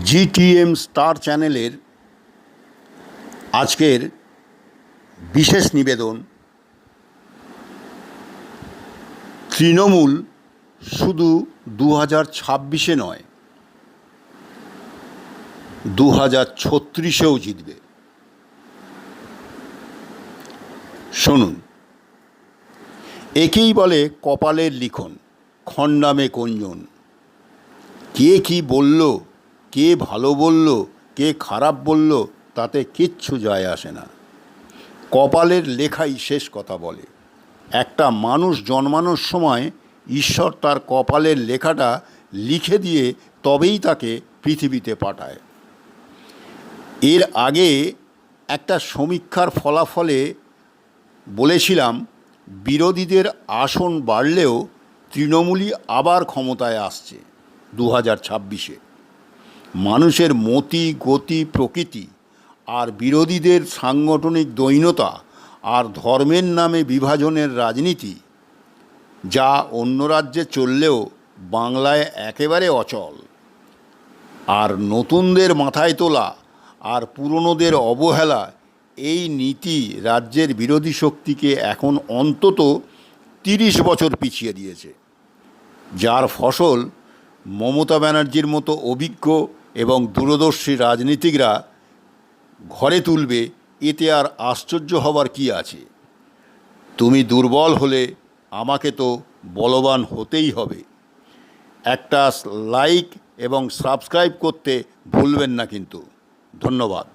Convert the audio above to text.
GTM star চ্যানেলের আজকের বিশেষ নিবেদন। তৃণমূল শুধু 2026-এ নয়, 2036-এও জিতবে। শুনুন, একেই বলে কপালের লিখন, খণ্ডামে কোনজন। কে কি বলল, কে ভালো বলল, কে খারাপ বলল, তাতে কিচ্ছু যায় আসে না। কপালের লেখাই শেষ কথা বলে। একটা মানুষ জন্মানোর সময় ঈশ্বর তার কপালের লেখাটা লিখে দিয়ে তবেই তাকে পৃথিবীতে পাঠায়। এর আগে একটা সমীক্ষার ফলাফলে বলেছিলাম, বিরোধীদের আসন বাড়লেও তৃণমূলই আবার ক্ষমতায় আসছে 2026-এ। মানুষের মতি গতি প্রকৃতি আর বিরোধীদের সাংগঠনিক দৈন্যতা আর ধর্মের নামে বিভাজনের রাজনীতি, যা অন্য রাজ্যে চললেও বাংলায় একেবারে অচল। আর নতুনদের মাথায় তোলা আর পুরনোদের অবহেলা, এই নীতি রাজ্যের বিরোধী শক্তিকে এখন অন্তত 30 বছর পিছিয়ে দিয়েছে। যার ফসল মমতা ব্যানার্জির মতো অভিজ্ঞ এবং দূরদর্শী রাজনীতিকরা ঘরে তুলবে। এতে আর আশ্চর্য হবার কি আছে? তুমি দুর্বল হলে আমাকে তো বলবান হতেই হবে। একটা লাইক এবং সাবস্ক্রাইব করতে ভুলবেন না কিন্তু। ধন্যবাদ।